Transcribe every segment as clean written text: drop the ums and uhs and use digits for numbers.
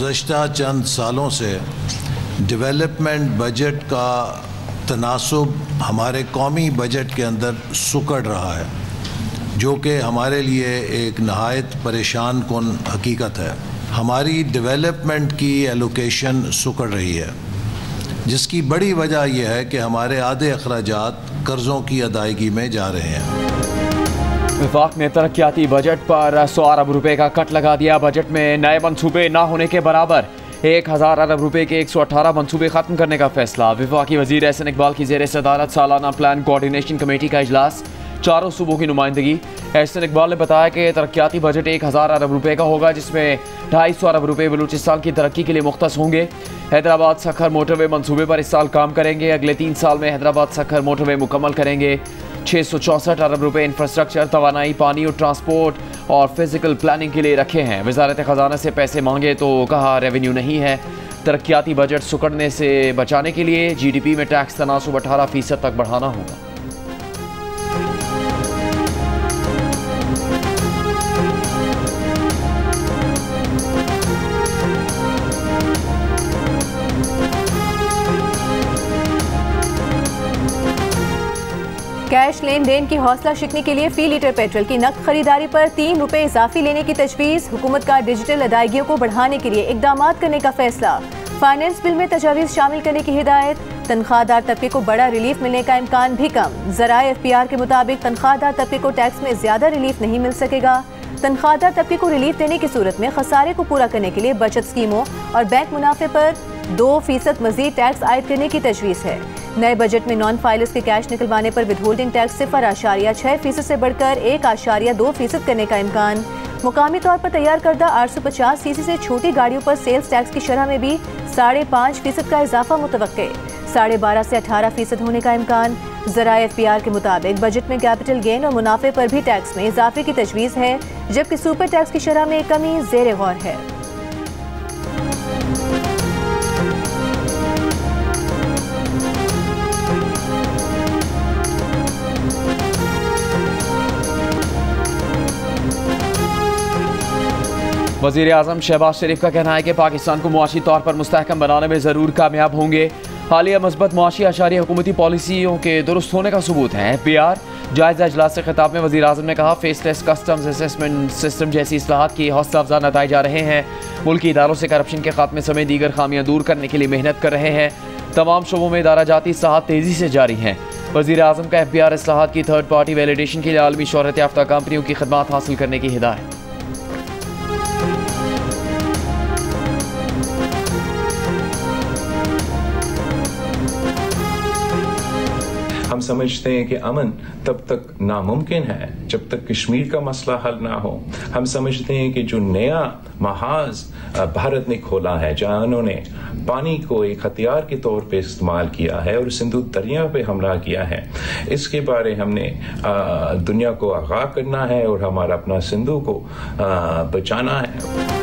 गुज़श्ता चंद सालों से development budget का तनासुब हमारे कौमी बजट के अंदर सुकड़ रहा है, जो कि हमारे लिए एक नहायत परेशान कुन हकीकत है। हमारी डेवलपमेंट की एलोकेशन सुकड़ रही है, जिसकी बड़ी वजह यह है कि हमारे आधे अखराजात कर्ज़ों की अदायगी में जा रहे हैं। वफाक ने तरक्याती बजट पर 100 अरब रुपए का कट लगा दिया। बजट में नए मनसूबे ना होने के बराबर 1000 अरब रुपए के 118 मनसूबे खत्म करने का फैसला। वफाकी वजीर एहसन इकबाल की ज़ेर सदारत सालाना प्लान कोऑर्डिनेशन कमेटी का इजलास, चारों सूबों की नुमाइंदगी। एहसन इकबाल ने बताया कि तरक्याती बजट 1000 अरब रुपए का होगा, जिसमें 250 अरब रुपए बलूचिस्तान की तरक्की के लिए मुख्तस होंगे। हैदराबाद सखर मोटरवे मनसूबे पर इस साल काम करेंगे। अगले 3 साल में हैदराबाद सखर मोटरवे मुकम्मल करेंगे। 664 अरब रुपए इंफ्रास्ट्रक्चर, तवानाई, पानी और ट्रांसपोर्ट और फिजिकल प्लानिंग के लिए रखे हैं। वजारत ख़जाना से पैसे मांगे तो कहा रेवेन्यू नहीं है। तरक्याती बजट सुकड़ने से बचाने के लिए GDP में टैक्स तनासुब 18% तक बढ़ाना होगा। कैश लेन देन की हौसला शिकनी के लिए फी लीटर पेट्रोल की नकद खरीदारी पर 3 रुपए इजाफी लेने की तजवीज़। हुकूमत का डिजिटल अदायगियों को बढ़ाने के लिए इकदाम करने का फैसला। फाइनेंस बिल में तजावीज़ शामिल करने की हिदायत। तनख्वाहदार तबके को बड़ा रिलीफ मिलने का इम्कान भी कम। ज़राए FPR के मुताबिक तनख्वाहदार तबके को टैक्स में ज्यादा रिलीफ नहीं मिल सकेगा। तनख्वाहदार तबके को रिलीफ देने की सूरत में खसारे को पूरा करने के लिए बचत स्कीमों और बैंक मुनाफे पर 2% मजीद टैक्स आयद करने की तजवीज़ है। नए बजट में नॉन फाइलर्स के कैश निकलवाने पर विदहोल्डिंग टैक्स 0.6% से बढ़कर 1.2% करने का इम्कान। मुकामी तौर पर तैयार करदा 850 सीसी से छोटी गाड़ियों पर सेल्स टैक्स की शरह में भी 5.5% का इजाफा मुतवक्के। 12.5 से 18% होने का इम्कान। ज़राए FPR के मुताबिक बजट में कैपिटल गेन और मुनाफे पर भी टैक्स में इजाफे की तजवीज़ है, जबकि सुपर टैक्स की शरह में कमी ज़ेर गौर है। वज़ीर आज़म शहबाज शरीफ का कहना है कि पाकिस्तान को मुआशी तौर पर मुस्तहकम बनाने में ज़रूर कामयाब होंगे। हालिया मस्बत मुआशी अशारिया हुकूमती पॉलिसियों के दुरुस्त होने का सबूत है। FPR जायजा इजलास से खिताब में वज़ीर आज़म ने कहा, फेसलेस कस्टम्स असेसमेंट सिस्टम जैसी इस्लाहात की हौसला अफजा नताइज आ रहे हैं। मुल्की इदारों से करप्शन के खात्मे समेत दीगर खामियां दूर करने के लिए मेहनत कर रहे हैं। तमाम शोबों में इदारा जाती इस्लाहात तेज़ी से जारी हैं। वज़ीर आज़म का FPR इस्लाहात की थर्ड पार्टी वैलिडेशन के लिए आलमी शोहरत याफ्ता कंपनियों की खिदमात हासिल करने की हिदायत। हम समझते हैं कि अमन तब तक नामुमकिन है जब तक कश्मीर का मसला हल ना हो। हम समझते हैं कि जो नया महाज भारत ने खोला है, जहां उन्होंने पानी को एक हथियार के तौर पे इस्तेमाल किया है और सिंधु दरिया पे हमला किया है, इसके बारे हमने दुनिया को आगाह करना है और हमारा अपना सिंधु को बचाना है।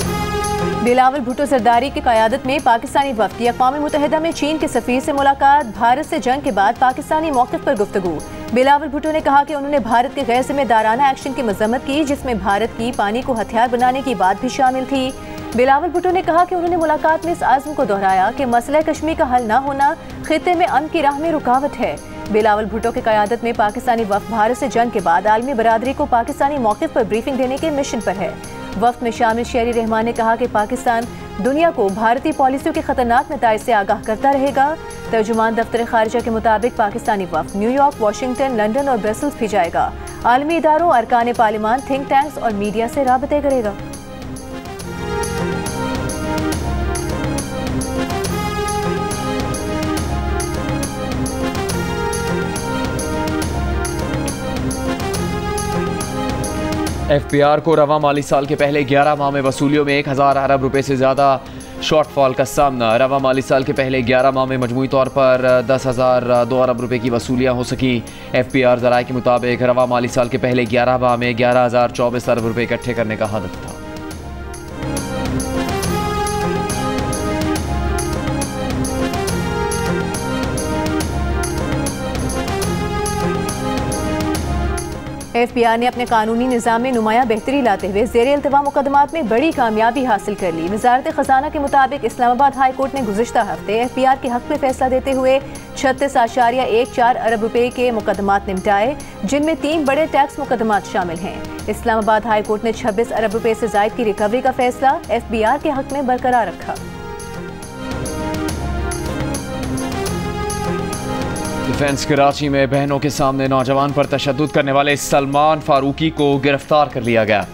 बिलावल भुट्टो सरदारी की क़यादत में पाकिस्तानी वफ़द की अक़वाम मुत्तहिदा में चीन के सफ़ीर से मुलाकात। भारत से जंग के बाद पाकिस्तानी मौक़िफ़ पर गुफ्तगू। बिलावल भुट्टो ने कहा कि उन्होंने भारत के गैर जिम्मेदाराना एक्शन की मज़म्मत की, जिसमें भारत की पानी को हथियार बनाने की बात भी शामिल थी। बिलावल भुट्टो ने कहा कि उन्होंने मुलाकात में इस आज़म को दोहराया कि मसला कश्मीर का हल न होना खित्ते में अमन की राह में रुकावट है। बिलावल भुट्टो की क़यादत में पाकिस्तानी वफ़द भारत से जंग के बाद आलमी बरादरी को पाकिस्तानी मौक़िफ़ पर ब्रीफिंग देने के मिशन पर है। वफ़द में शामिल शेरी रहमान ने कहा कि पाकिस्तान दुनिया को भारतीय पॉलिसियों के खतरनाक नताइज से आगाह करता रहेगा। तर्जुमान दफ्तर खारिजा के मुताबिक पाकिस्तानी वफ़द न्यूयॉर्क, वाशिंगटन, लंदन और ब्रसल्स भी जाएगा। आलमी इदारों, अरकान पार्लिमान, थिंक टैंक्स और मीडिया से राबते करेगा। FPR को रवा माली साल के पहले 11 माह में वसूलियों में 1000 अरब रुपए से ज़्यादा शॉर्टफॉल का सामना। रवा माली साल के पहले 11 माह में मजमूई तौर पर 10,002 अरब रुपए की वसूलियाँ हो सकी। FPR ज़राए के मुताबिक रवा माली साल के पहले 11 माह में 11,024 अरब रुपए इकट्ठे करने का हदफ था। FBI ने अपने कानूनी निज़ाम में नुमाया बेहतरी लाते हुए ज़ेर इल्तवा मुकदमात में बड़ी कामयाबी हासिल कर ली। वज़ारत ख़ज़ाना के मुताबिक इस्लामाबाद हाई कोर्ट ने गुज़िश्ता हफ्ते FBI के हक़ में फैसला देते हुए 36.14 अरब रुपए के मुकदमात निपटाए, जिनमें 3 बड़े टैक्स मुकदमात शामिल हैं। इस्लामाबाद हाई कोर्ट ने 26 अरब रुपए से ज़ायद की रिकवरी का फैसला FBI के हक़ में बरकरार रखा। डिफेंस कराची में बहनों के सामने नौजवान पर तशद्दुद करने वाले सलमान फारूकी को गिरफ्तार कर लिया गया।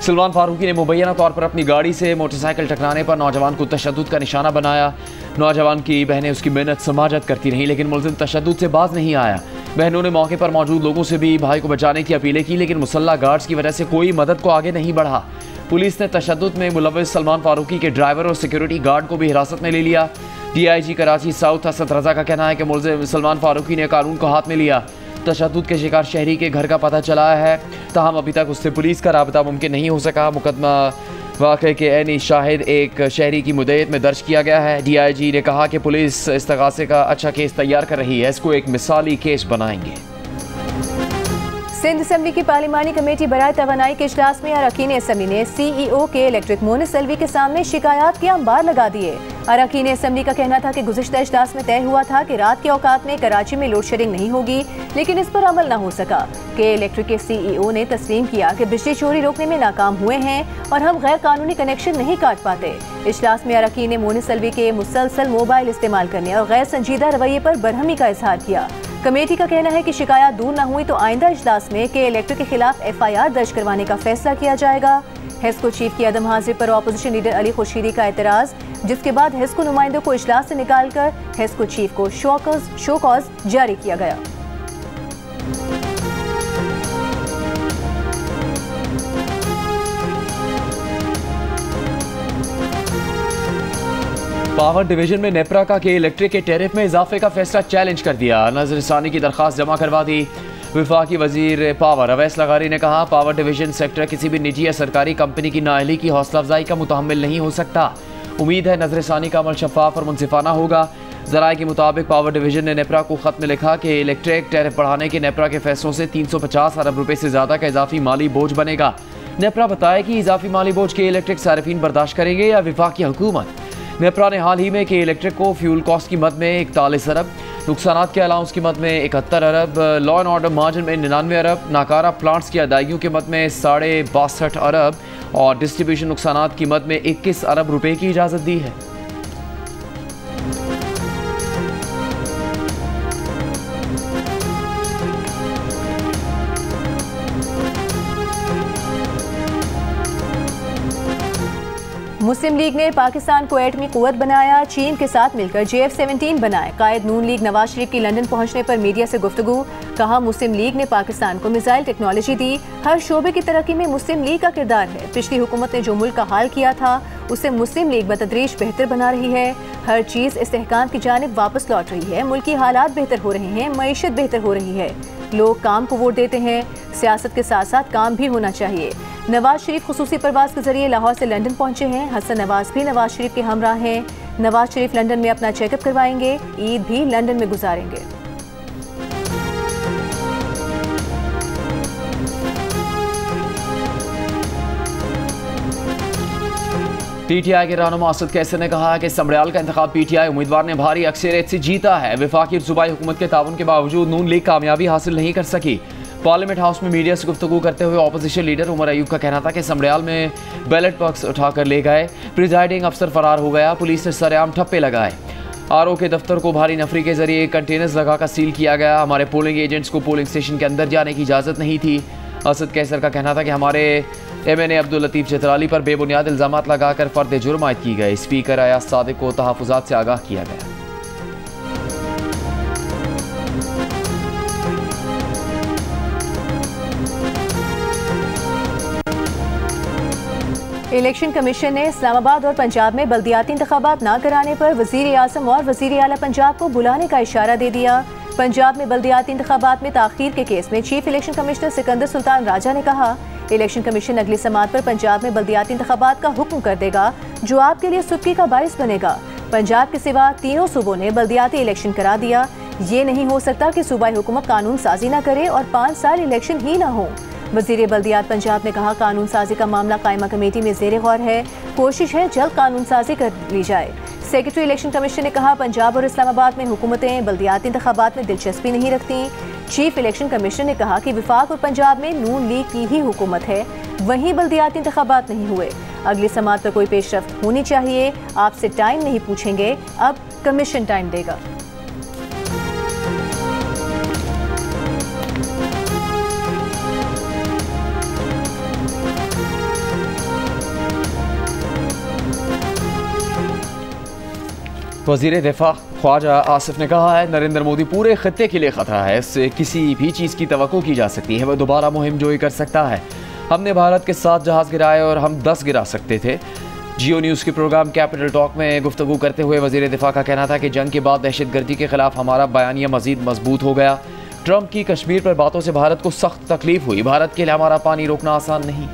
सलमान फारूकी ने मुबैना तौर पर अपनी गाड़ी से मोटरसाइकिल टकराने पर नौजवान को तशद्दुद का निशाना बनाया। नौजवान की बहनें उसकी मेहनत समाजत करती रहीं, लेकिन मुलजिम तशद्दुद से बाज नहीं आया। बहनों ने मौके पर मौजूद लोगों से भी भाई को बचाने की अपीलें की, लेकिन मुसल्ला गार्ड्स की वजह से कोई मदद को आगे नहीं बढ़ा। पुलिस ने तशद्दुद में मुलव्वस सलमान फारूकी के ड्राइवर और सिक्योरिटी गार्ड को भी हिरासत में ले लिया। DIG कराची साउथ असद रजा का कहना है कि मुलजिम सलमान फारूकी ने कानून को हाथ में लिया। तशद्दुद के शिकार शहरी के घर का पता चला है, ताहम अभी तक उससे पुलिस का राबता मुमकिन नहीं हो सका। मुकदमा वाक़े के ऐनी शाहिद एक शहरी की मुद्दत में दर्ज किया गया है। DIG ने कहा कि पुलिस इस्तगासे का अच्छा केस तैयार कर रही है, इसको एक मिसाली केस बनाएंगे। सिंध असम्बली की पार्लिमानी कमेटी बराए तवानाई के इजलास में अरकान असम्बली ने CEO के इलेक्ट्रिक मोनिस अलवी के सामने शिकायत के अंबार लगा दिए। अरकान असम्बली का कहना था कि गुज़िश्ता इजलास में तय हुआ था कि रात के औकात में कराची में लोड शेडिंग नहीं होगी, लेकिन इस पर अमल न हो सका। के इलेक्ट्रिक के CEO ने तस्लीम किया कि बिजली चोरी रोकने में नाकाम हुए हैं और हम गैर कानूनी कनेक्शन नहीं काट पाते। इजलास में अरकान मोनिस अलवी के मुसलसल मोबाइल इस्तेमाल करने और गैर संजीदा रवैये पर बरहमी का इजहार किया। कमेटी का कहना है कि शिकायत दूर न हुई तो आइंदा इजलास में के इलेक्ट्रिक के खिलाफ FIR दर्ज करवाने का फैसला किया जाएगा। हेस्को चीफ की अदम हाजिरी पर अपोजिशन लीडर अली खुर्शीदी का एतराज, जिसके बाद हेस्को नुमाइंदों को इजलास से निकालकर हेस्को चीफ को शो कॉज जारी किया गया। पावर डिवीजन में नेपरा का के इलेक्ट्रिक के टैरिफ में इजाफे का फैसला चैलेंज कर दिया। नजरसानी की दरख्वास्त जमा करवा दी। वफाकी वजीर पावर अवैस लगारी ने कहा, पावर डिवीजन सेक्टर किसी भी निजी या सरकारी कंपनी की नाअहली की हौसला अफजाई का मुतहम्मिल नहीं हो सकता। उम्मीद है नजरसानी का अमल शफाफ और मुनसिफाना होगा। ज़राए के मुताबिक पावर डिवीजन ने नेपरा को खत में लिखा कि इलेक्ट्रिक टैरिफ बढ़ाने के नेपरा के फैसलों से 350 अरब रुपए से ज़्यादा का इजाफी माली बोझ बनेगा। नेपरा बताया कि इजाफी माली बोझ के इलेक्ट्रिक सारिफीन बर्दाश्त करेंगे या वफाकी हुकूमत। नेपरा ने हाल ही में के इलेक्ट्रिक को फ्यूल कॉस्ट की मद में 41 अरब, नुकसानात के अलाउंस की मद में 71 अरब, लॉ एंड ऑर्डर मार्जिन में 99 अरब, नाकारा प्लांट्स की अदायगियों की मद में 62.5 अरब और डिस्ट्रीब्यूशन नुकसानात की मद में 21 अरब रुपए की इजाज़त दी है। मुस्लिम लीग ने पाकिस्तान को एटमी कुव्वत बनाया, चीन के साथ मिलकर JF-17 बनाए। कायद नून लीग नवाज शरीफ की लंदन पहुंचने पर मीडिया से गुफ्तगू, कहा मुस्लिम लीग ने पाकिस्तान को मिसाइल टेक्नोलॉजी दी, हर शोबे की तरक्की में मुस्लिम लीग का किरदार है। पिछली हुकूमत ने जो मुल्क का हाल किया था उसे मुस्लिम लीग बतदरीज बेहतर बना रही है। हर चीज़ इस्तेहकाम की जानिब वापस लौट रही है, मुल्की हालात बेहतर हो रहे हैं, मईशत बेहतर हो रही है, लोग काम को वोट देते हैं, सियासत के साथ साथ काम भी होना चाहिए। नवाज शरीफ खुसूसी परवाज के जरिए लाहौर से लंदन पहुंचे हैं। हसन नवाज भी नवाज शरीफ के हमरा हैं। नवाज शरीफ लंदन में अपना चेकअप करवाएंगे, ईद भी लंदन में गुजारेंगे। PTI के रहनुमा असद कैसर ने कहा कि समड़ियाल का इंतखाब PTI उम्मीदवार ने भारी अक्सरियत से जीता है। वफाकी और सूबाई हुकूमत के ताउन के बावजूद नून लीग कामयाबी हासिल नहीं कर सकी। पार्लियामेंट हाउस में मीडिया से गुफ्तगू करते हुए अपोजिशन लीडर उमर अयूब का कहना था कि समड़ियाल में बैलेट बॉक्स उठाकर ले गए, प्रिजाइडिंग अफसर फरार हो गया, पुलिस ने सरेआम ठप्पे लगाए। RO के दफ्तर को भारी नफरी के जरिए कंटेनर्स लगाकर सील किया गया। हमारे पोलिंग एजेंट्स को पोलिंग स्टेशन के अंदर जाने की इजाज़त नहीं थी। असद कैसर का कहना था कि हमारे MNA अब्दुल लतीफ़ चित्राली पर बेबुनियाद इल्ज़ामात लगाकर फ़र्द जुर्म आयद की गए। स्पीकर अयाज सादिक को तहफ़्फ़ुज़ात से आगाह किया गया। इलेक्शन कमीशन ने इस्लामाबाद और पंजाब में बल्दियाती इंतखाबात न कराने पर वज़ीर आज़म और वज़ीर आला पंजाब को बुलाने का इशारा दे दिया। पंजाब में बल्दियाती इंतखाबात में ताख़ीर के केस में chief election commissioner Sikandar Sultan Raja ने कहा, इलेक्शन कमीशन अगली समात पर पंजाब में बल्दियाती इंतखाबात का हुक्म कर देगा, जो आपके लिए सुर्खी का बाइस बनेगा। पंजाब के सिवा तीनों सूबों ने बल्दियाती इलेक्शन करा दिया। ये नहीं हो सकता कि सूबाई हुकूमत कानून साजी न करे और 5 साल इलेक्शन ही न हो। वजीर बल्दियात पंजाब ने कहा कानून साजी का मामला कायमा कमेटी में ज़ेरे गौर है, कोशिश है जल्द कानून साजी कर ली जाए। सेक्रेटरी इलेक्शन कमीशन ने कहा पंजाब और इस्लामाबाद में हुकूमतें बल्दियाती इंतखाबात में दिलचस्पी नहीं रखती। चीफ इलेक्शन कमीशन ने कहा कि विफाक और पंजाब में नून लीग की ही हुकूमत है, वहीं बल्दियाती इंतखाबात नहीं हुए। अगली समात पर कोई पेशरफ्त होनी चाहिए। आपसे टाइम नहीं पूछेंगे, अब कमीशन टाइम देगा। वज़ीर दिफा ख्वाजा आसिफ ने कहा है नरेंद्र मोदी पूरे खत्ते के लिए ख़तरा है, इससे किसी भी चीज़ की तवक्को की जा सकती है, वह दोबारा मुहिम जोई कर सकता है। हमने भारत के 7 जहाज़ गिराए और हम 10 गिरा सकते थे। जियो न्यूज़ के प्रोग्राम कैपिटल टॉक में गुफ्तगू करते हुए वज़ीर दिफा का कहना था कि जंग के बाद दहशतगर्दी के खिलाफ हमारा बयानिया मज़ीद मजबूत हो गया। ट्रंप की कश्मीर पर बातों से भारत को सख्त तकलीफ हुई, भारत के लिए हमारा पानी रोकना आसान नहीं।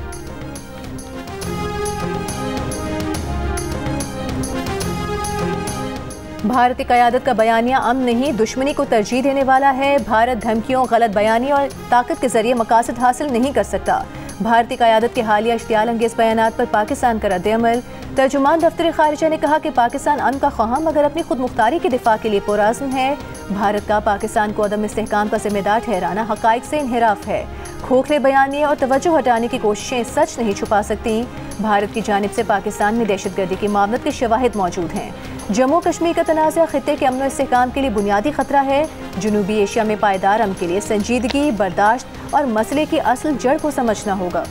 भारतीय क़यादत का बयानिया अमन नहीं दुश्मनी को तरजीह देने वाला है। भारत धमकियों, गलत बयानी और ताकत के जरिए मकासद हासिल नहीं कर सकता। भारतीय क़यादत के हालिया इश्तियाल अंगेज़ बयानात पर पाकिस्तान का रद्द-ए-अमल। तर्जुमान दफ्तर खारिजा ने कहा कि पाकिस्तान अमन का ख्वाह मगर अपनी खुद मुख्तारी के दिफा के लिए पुरअज़्म है। भारत का पाकिस्तान को अदम इस्तेहकाम का जिम्मेदार ठहराना हक़ाइक़ से इन्हिराफ है। खोखले बयानिए और तवज्जो हटाने की कोशिशें सच नहीं छुपा सकती। भारत की जानिब से पाकिस्तान में दहशतगर्दी की मामलत के शवाहिद मौजूद हैं। जम्मू कश्मीर का तनाज़ा खित्ते के अमन और इस्तेहकाम के लिए बुनियादी खतरा है। जनूबी एशिया में पायदार अमन के लिए संजीदगी, बर्दाश्त और मसले की असल जड़ को समझना होगा।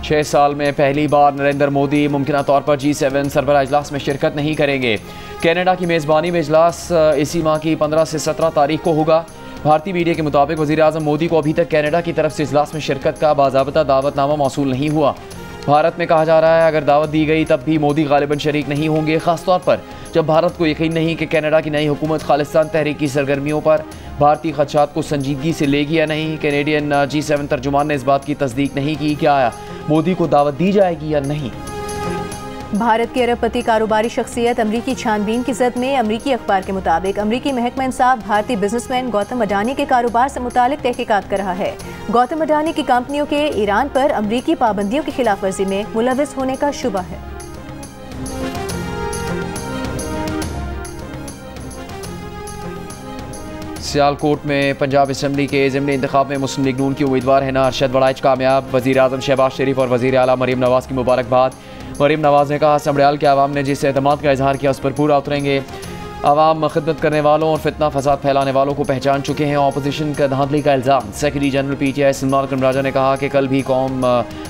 छह साल में पहली बार नरेंद्र मोदी मुमकिना तौर पर G7 सरबराह इजलास में शिरकत नहीं करेंगे। कनाडा की मेज़बानी में इजलास इसी माह की 15 से 17 तारीख को होगा। भारतीय मीडिया के मुताबिक वज़ीर आज़म मोदी को अभी तक कनाडा की तरफ से इजलास में शिरकत का बाज़ाबता दावतनामा मौसूल नहीं हुआ। भारत में कहा जा रहा है अगर दावत दी गई तब भी मोदी गालिबन शरीक नहीं होंगे, खासतौर पर जब भारत को यकीन नहीं कि कनाडा की नई हुकूमत खालिस्तान तहरीक की सरगर्मियों पर भारतीय खदशात को संजीदगी से लेगी या नहीं। कैनेडियन G7 तर्जुमान ने इस बात की तस्दीक नहीं की कि आया मोदी को दावत दी जाएगी या नहीं। भारत के अरबपति कारोबारी शख्सियत अमरीकी छानबीन की जद में। अमरीकी अखबार के मुताबिक अमरीकी महकमा इंसाफ भारतीय बिजनेसमैन गौतम अडानी के कारोबार से मुतालिक तहकीकात कर रहा है। गौतम अडानी की कंपनियों के ईरान पर अमरीकी पाबंदियों की खिलाफ वर्जी में मुलविस होने का शुबा है। सियालकोट में पंजाब असम्बली के ज़िमनी इंतखाब में मुस्लिम लीग नून की उम्मीदवार है अरशद वड़ाइच कामयाब। वज़ीर आज़म शहबाज शरीफ और वज़ीर आला मरीम नवाज़ की मुबारकबाद। मरीम नवाज़ ने कहा समड़ियाल के आवाम ने जिस एतमाद का इजहार किया उस पर पूरा उतरेंगे। आवाम खिदमत करने वालों और फितना फसाद फैलाने वालों को पहचान चुके हैं। अपोजिशन का धांधली का इल्ज़ाम। सेक्रेटरी जनरल PTI सलमान कमराजा ने कहा कि कल भी कौम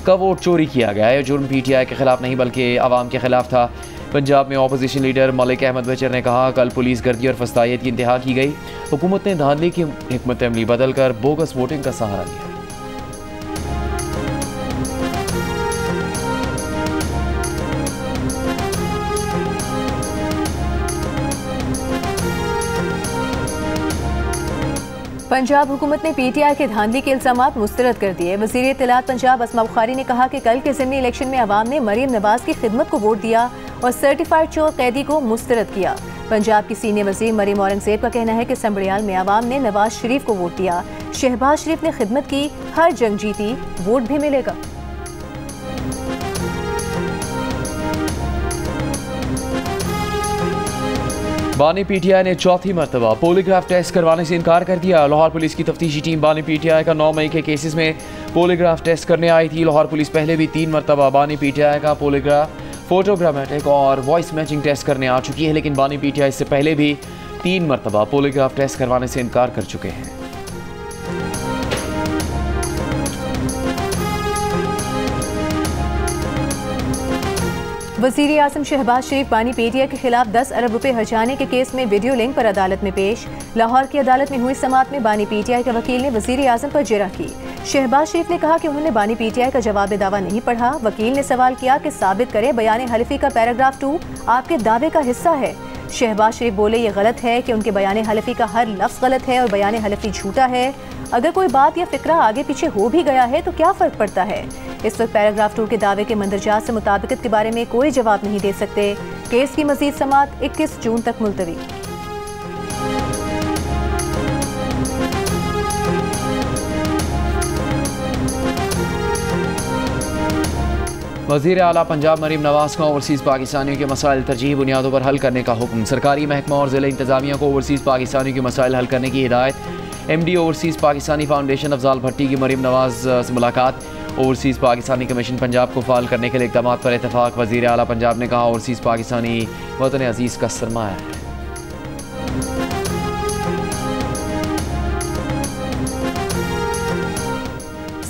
का वोट चोरी किया गया है। जुर्म PTI के खिलाफ नहीं बल्कि आवाम के खिलाफ था। पंजाब में अपोजिशन लीडर मलिक अहमद बचर ने कहा कल पुलिस गर्दी और फसादियत की इंतहा की गई। हुकूमत ने धांधली की हिकमत अमली बदल कर बोगस वोटिंग का सहारा लिया। पंजाब हुकूमत ने PTI के धांधली के इल्जामात मुस्तरद कर दिए। वज़ीर इत्तलात पंजाब असमा बुखारी ने कहा कि कल के ज़िमनी इलेक्शन में अवाम ने मरीम नवाज की खिदमत को वोट दिया और सर्टिफाइड चोर कैदी को मुस्तरद किया। पंजाब की सीनियर वज़ीर मरीम औरंगज़ेब का कहना है कि समड़ियाल में अवाम ने नवाज शरीफ को वोट दिया। शहबाज शरीफ ने खिदमत की, हर जंग जीती, वोट भी मिलेगा। बानी PTI ने चौथी मरतबा पोलीग्राफ टेस्ट करवाने से इनकार कर दिया। लाहौर पुलिस की तफ्तीशी टीम बानी PTI का 9 मई के केसेस में पोलीग्राफ टेस्ट करने आई थी। लाहौर पुलिस पहले भी 3 मरतबा बानी PTI का पोलीग्राफ, फोटोग्रामेटिक और वॉइस मैचिंग टेस्ट करने आ चुकी है, लेकिन बानी PTI इससे पहले भी 3 मरतबा पोलीग्राफ टेस्ट करवाने से इनकार कर चुके हैं। वज़ीर आज़म शहबाज शरीफ बानी PTI के खिलाफ 10 अरब रुपए हर्जाने के केस में वीडियो लिंक पर अदालत में पेश। लाहौर की अदालत में हुई समाअत में बानी PTI के वकील ने वज़ीर आज़म पर जिरह की। शहबाज शरीफ ने कहा कि उन्होंने बानी PTI का जवाब दावा नहीं पढ़ा। वकील ने सवाल किया कि साबित करे बयान हलफी का पैराग्राफ 2 आपके दावे का हिस्सा है। शहबाज शरीफ बोले ये गलत है कि उनके बयान हलफी का हर लफ्ज़ गलत है और बयान हलफी झूठा है। अगर कोई बात या फिक्रा आगे पीछे हो भी गया है तो क्या फ़र्क पड़ता है। इस वक्त पैराग्राफ 2 के दावे के मंदरजात से मुताबिकत के बारे में कोई जवाब नहीं दे सकते। केस की मज़ीद समाअत 21 जून तक मुलतवी। वज़ीर आला पंजाब मरीम नवाज का ओवरसीज़ पाकिस्तानियों के मसाइल तरजीही बुनियादों पर हल करने का हुक्म। सरकारी महकमा और ज़िला इंतज़ामिया को ओवरसीज़ पाकिस्तानियों के मसाइल हल करने की हिदायत। MD overseas Pakistani foundation Afzal Bhatti की मरीम नवाज से मुलाकात। ओवरसीज़ पाकिस्तानी कमीशन पंजाब को फ़ाल करने के लिए इक़दाम पर इत्तफ़ाक़। वज़ीर आला पंजाब ने कहा ओवरसीज़ पाकिस्तानी वतन अज़ीज़ का सरमाया है।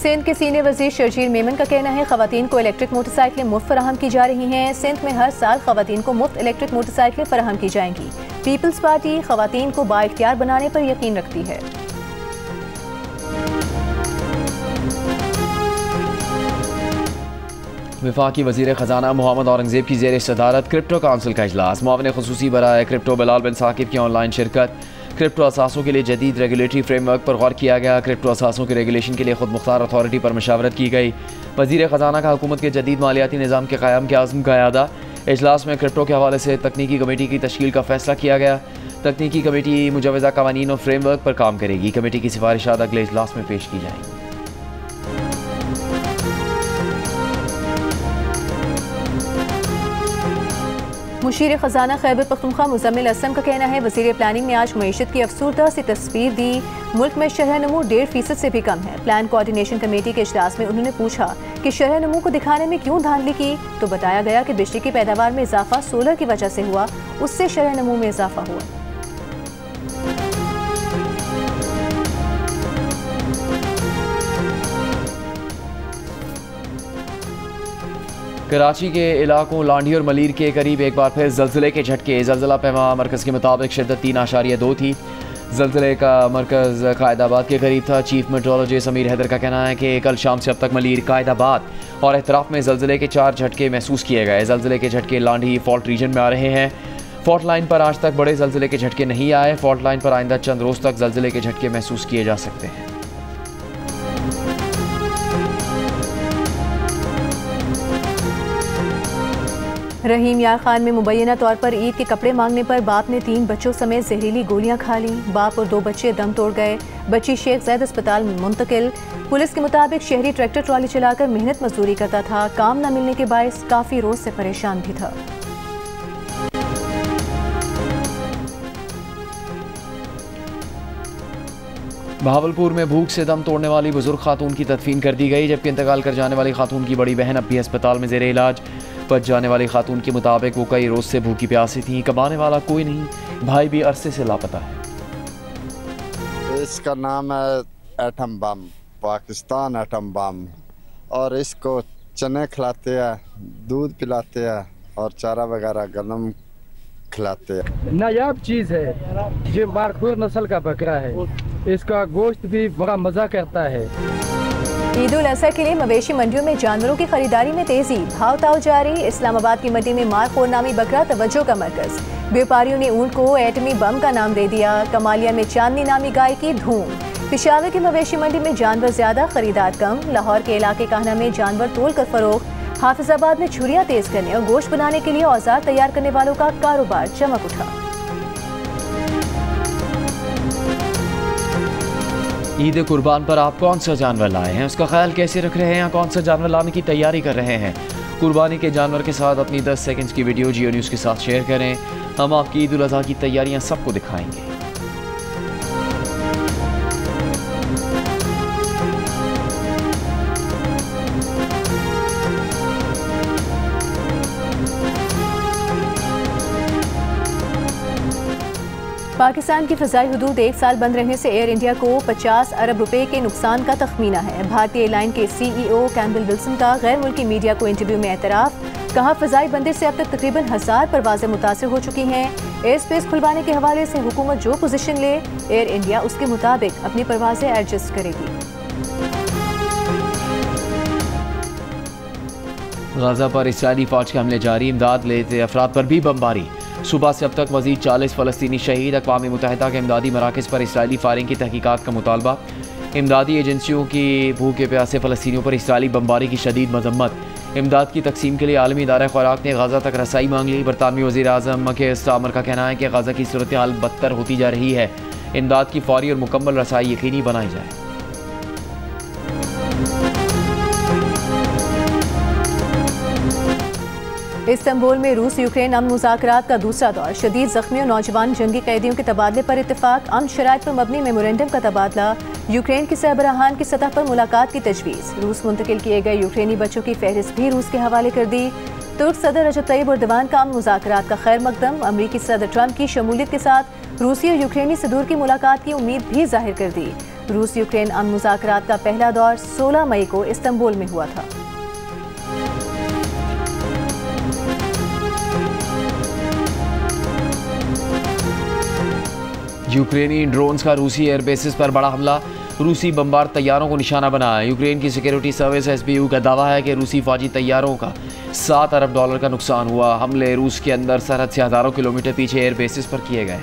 सिंध के सीनियर वज़ीर शर्जील मेमन का कहना है ख़वातीन को इलेक्ट्रिक मोटरसाइकिलें मुफ्त फराहम की जा रही हैं। सिंध में हर साल ख़वातीन को मुफ्त इलेक्ट्रिक मोटरसाइकिलें फराहम की जाएंगी। पीपल्स पार्टी ख़वातीन को बाइख्तियार बनाने पर यकीन रखती है। वफाकी वज़ीर ख़जाना मोहम्मद औरंगज़ेब की ज़ेर सदारत क्रिप्टो काउंसिल का इजलास। मुआविन ख़ुसूसी बराए क्रिप्टो बिलाल बिन साकिब की ऑनलाइन शिरकत। क्रिप्टो असासों के लिए जदीद रेगुलेटरी फ्रेमवर्क पर गौर किया गया। क्रिप्टो असासों के रेगुलेशन के लिए खुद मुख्तार अथॉरिटी पर मशावरत की गई। वज़ीर ख़जाना का हुकूमत के जदीद मालियाती निज़ाम के क़याम के आज़म का यादा। इजलास में क्रिप्टो के हवाले से तकनीकी कमेटी की तश्कील का फैसला किया गया। तकनीकी कमेटी मुजवज़ा कवानीन और फ्रेमवर्क पर काम करेगी। कमेटी की सिफारिशात अगले इजलास में पेश की जाएंगी। मुशीर ख़जाना खैबर पख्तूनख्वा मुज़म्मिल असलम का कहना है वज़ीर प्लानिंग ने आज मईशत की अफसरदा सी तस्वीर दी। मुल्क में शरह नमू 1.5% से भी कम है। प्लान कोऑर्डिनेशन कमेटी के इजलास में उन्होंने पूछा कि शरह नमू को दिखाने में क्यों धांधली की, तो बताया गया कि बिजली की पैदावार में इजाफा सोलर की वजह से हुआ, उससे शरह नमू में इजाफा हुआ। कराची के इलाकों लांडी और मलीर के करीब एक बार फिर जल्जले के झटके। जल्जला पैमा मरकज़ के मुताबिक शिद्दत 3.2 थी। जल्जले का मरकज़ कायदाबाद के करीब था। चीफ मेट्रोलॉजिस्ट समीर हैदर का कहना है कि कल शाम से अब तक मलीर, कायदाबाद और एतराफ़ में जल्जले के 4 झटके महसूस किए गए। जल्जले के झटके लांडी फॉल्ट रीजन में आ रहे हैं। फॉल्ट लाइन पर आज तक बड़े जल्जले के झटके नहीं आए। फॉल्ट लाइन पर आइंदा चंद रोज़ तक जल्जले के झटके महसूस किए जा सकते हैं। रहीम यार खान में मुबैना तौर पर ईद के कपड़े मांगने पर बाप ने 3 बच्चों समेत जहरीली गोलियां खा ली। बाप और 2 बच्चे दम तोड़ गए। बच्ची शेख जैद अस्पताल में मुंतकिल। पुलिस के मुताबिक शहरी ट्रैक्टर ट्रॉली चलाकर मेहनत मजदूरी करता था। काम न मिलने के बायस काफ़ी रोज से परेशान भी था। बहावलपुर में भूख से दम तोड़ने वाली बुजुर्ग खातून की तदफीन कर दी गई, जबकि इंतकाल कर जाने वाली खातून की बड़ी बहन अब भी अस्पताल में ज़ेर इलाज। बच जाने वाली खातून के मुताबिक वो कई रोज़ से भूखी प्यासी थी। कमाने वाला कोई नहीं, भाई भी अरसे से लापता है। इसका नाम है atom bomb, Pakistan atom bomb, और इसको चने खिलाते हैं, दूध पिलाते हैं और चारा वगैरह गंदम खिलाते हैं। नायाब चीज़ है, ये मारखूर नस्ल का बकरा है। इसका गोश्त भी बड़ा मज़ा करता है। ईद उल अज़हा के लिए मवेशी मंडियों में जानवरों की खरीदारी में तेजी। भाव ताव जारी। इस्लामाबाद की मंडी में मारखोर नामी बकरा तवज्जो का मरकज। व्यापारियों ने ऊंट को एटमी बम का नाम दे दिया। कमालिया में चांदनी नामी गाय की धूम। पेशावर की मवेशी मंडी में जानवर ज्यादा, खरीदार कम। लाहौर के इलाके कान्हा में जानवर तोल कर फरोख्त। हाफिजाबाद में छुरियां तेज करने और गोश्त बनाने के लिए औजार तैयार करने वालों का कारोबार चमक उठा। ईद कुर्बान पर आप कौन सा जानवर लाए हैं, उसका ख्याल कैसे रख रहे हैं, या कौन सा जानवर लाने की तैयारी कर रहे हैं? कुर्बानी के जानवर के साथ अपनी 10 सेकंड्स की वीडियो जियो न्यूज़ के साथ शेयर करें। हम आपकी ईद उल अज़हा की तैयारियां सबको दिखाएंगे। पाकिस्तान की फ़ज़ाई हुदूद 1 साल बंद रहने से एयर इंडिया को 50 अरब रुपए के नुकसान का तखमीना है। भारतीय एयरलाइन के CEO कैम्पबेल विल्सन का गैर मुल्की मीडिया को इंटरव्यू में एतराफ़। कहा फ़ज़ाई बंदिश से अब तक तकरीबन 1000 परवाज़ें मुतासर हो चुकी हैं। एयर स्पेस खुलवाने के हवाले से हुकूमत जो पोजीशन ले, एयर इंडिया उसके मुताबिक अपनी परवाज़ें एडजस्ट करेगी। गाज़ा पर इस्राईली फ़ौज के हमले जारी। इमदाद लेते अफराद पर भी बमबारी। सुबह से अब तक मज़ीद 40 फ़लस्तीनी शहीद। अक़वाम मुत्तहिदा के इमदादी मराकज़ पर इसराइली फायरिंग की तहकीकात का मुतालबा। इमदादी एजेंसियों की भूखे प्यासे फ़लस्तीनियों पर इसराइली बमबारी की शदीद मजम्मत। इमदाद की तकसीम के लिए आलमी इदारा ख़ुराक ने गाज़ा तक रसाई मांग ली। बरतानवी वज़ीर आज़म के स्टामर का कहना है कि गाज़ा की सूरत हाल बदतर होती जा रही है। इमदाद की फौरी और मुकम्मल रसाई यकीनी बनाई जाए। इस्तांबुल में रूस यूक्रेन अमन मुज़ाकरात का दूसरा दौर। शदीद ज़ख्मी और नौजवान जंगी कैदियों के तबादले पर इत्तेफाक। अमन शराइत पर मबनी मेमोरेंडम का तबादला। यूक्रेन के सरबराहान की सतह पर मुलाकात की तजवीज़। रूस मुंतकिल किए गए यूक्रेनी बच्चों की फहरिस्त भी रूस के हवाले कर दी। तुर्क सदर रजब तैयब एर्दोगान का अमन मुज़ाकरात का खैर मकदम। अमरीकी सदर ट्रंप की शमूलियत के साथ रूसी और यूक्रेनी सदूर की मुलाकात की उम्मीद भी जाहिर कर दी। रूस यूक्रेन अमन मुज़ाकरात का पहला दौर 16 मई को इस्तांबुल में हुआ था। यूक्रेनी ड्रोन्स का रूसी एयरबेसिस पर बड़ा हमला। रूसी बमबार तैयारों को निशाना बनाया। यूक्रेन की सिक्योरिटी सर्विस SBU का दावा है कि रूसी फौजी तैयारों का $7 अरब का नुकसान हुआ। हमले रूस के अंदर सरहद से हज़ारों किलोमीटर पीछे एयरबेसिस पर किए गए।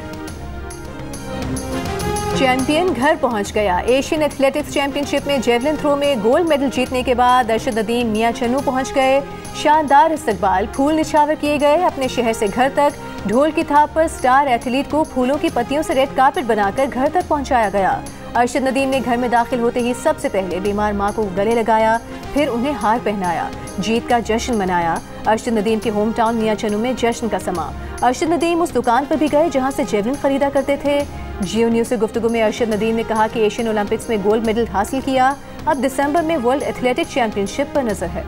चैंपियन घर पहुंच गया। एशियन एथलेटिक्स चैंपियनशिप में जेवलिन थ्रो में गोल्ड मेडल जीतने के बाद अरशद नदीम मियां चन्नू पहुंच गए। शानदार इस्तकबाल, फूल निछावर किए गए। अपने शहर से घर तक ढोल की थाप पर स्टार एथलीट को फूलों की पत्तियों से रेड कार्पेट बनाकर घर तक पहुंचाया गया। अरशद नदीम ने घर में दाखिल होते ही सबसे पहले बीमार मां को गले लगाया, फिर उन्हें हार पहनाया, जीत का जश्न मनाया। अरशद नदीम के होम टाउन मियां चन्नू में जश्न का समा। अरशद नदीम उस दुकान पर भी गए जहां से जेवलिन खरीदा करते थे। जियो न्यूज़ से गुफ्तगू में अरशद नदीम ने कहा कि एशियन ओलंपिक्स में गोल्ड मेडल हासिल किया, अब दिसंबर में वर्ल्ड एथलेटिक चैंपियनशिप पर नजर है।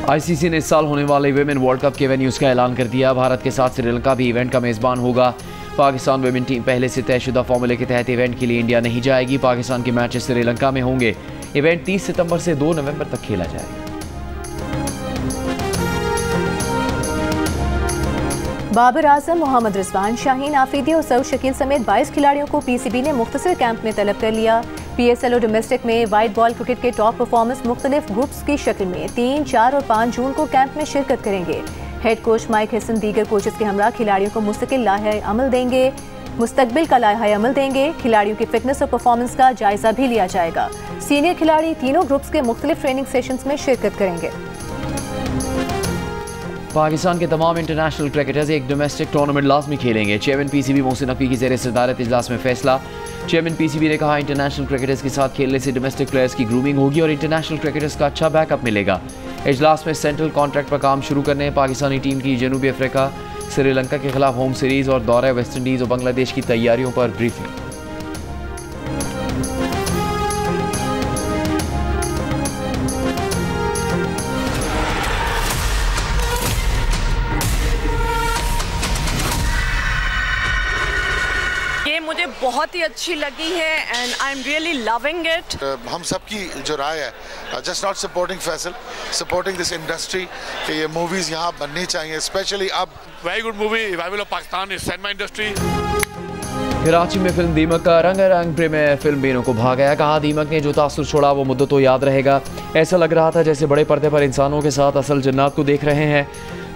ICC ने इस साल होने वाले विमेन वर्ल्ड कप के वेन्यूज़ का ऐलान कर दिया। भारत के साथ श्रीलंका भी इवेंट का मेज़बान होगा। पाकिस्तान विमेन टीम पहले से तयशुदा फॉर्मूले के तहत इवेंट के लिए इंडिया नहीं जाएगी। पाकिस्तान के मैचेस श्रीलंका में होंगे। इवेंट 30 सितंबर से 2 नवंबर तक खेला जाएगा। बाबर आजम, मोहम्मद रिजवान, शाहीन आफरीदी और सऊद शकील समेत 22 खिलाड़ियों को PCB ने मुख्तसर कैंप में तलब कर लिया। PSL और डोमेस्टिक में वाइट बॉल क्रिकेट के टॉप परफॉर्मेंस मुख्तलिफ ग्रुप्स की शक्ल में 3, 4 और 5 जून को कैंप में शिरकत करेंगे। हेड कोच माइक हसन दीगर कोचेस के हमरा खिलाड़ियों को मुस्तकिल मुस्तकबिल का लाहा अमल देंगे। खिलाड़ियों की फिटनेस और परफॉर्मेंस का जायजा भी लिया जाएगा। सीनियर खिलाड़ी तीनों ग्रुप्स के मुख्तलिफ ट्रेनिंग सेशंस में शिरकत करेंगे। पाकिस्तान के तमाम इंटरनेशनल क्रिकेटर्स एक डोमेस्टिक टूर्नामेंट लाजमी खेलेंगे। चेयरमैन PCB मोहसिन नकवी की ज़ेर सदारत इजलास में फैसला। चेयरमैन PCB ने कहा, इंटरनेशनल क्रिकेटर्स के साथ खेलने से डोमेस्टिक प्लेयर्स की ग्रूमिंग होगी और इंटरनेशनल क्रिकेटर्स का अच्छा बैकअप मिलेगा। इजलास में सेंट्रल कॉन्ट्रैक्ट पर काम शुरू करने, पाकिस्तानी टीम की जनूबी अफ्रीका, श्रीलंका के खिलाफ होम सीरीज़ और दौरे वेस्ट इंडीज़ और बांग्लादेश की तैयारियों पर ब्रीफिंग। मुझे बहुत ही अच्छी लगी है and I am really loving it. हम सबकी जो राय है, just not supporting Faisal, supporting this industry कि ये मूवीज़ यहाँ बननी चाहिए, स्पेशली अब। Very good movie, revival of Pakistan cinema industry. Karachi में फिल्म दीमक का रंगारंग प्रीमियर फिल्म बीनों को भा गया। कहा, दीमक ने जो तासुर छोड़ा वो मुद्दत तो याद रहेगा। ऐसा लग रहा था जैसे बड़े पर्दे पर इंसानों के साथ असल जन्नत को देख रहे हैं।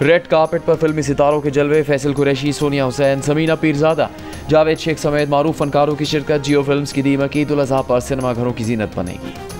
रेड कार्पेट पर फिल्मी सितारों के जलवे, फैसल कुरैशी, सोनिया हुसैन, समीना पीरजादा, जावेद शेख समेत मारूफ फनकारों की शिरकत। जियो फिल्म्स की दीमक ईद उल अज़हा पर सिनेमा घरों की जीनत बनेगी।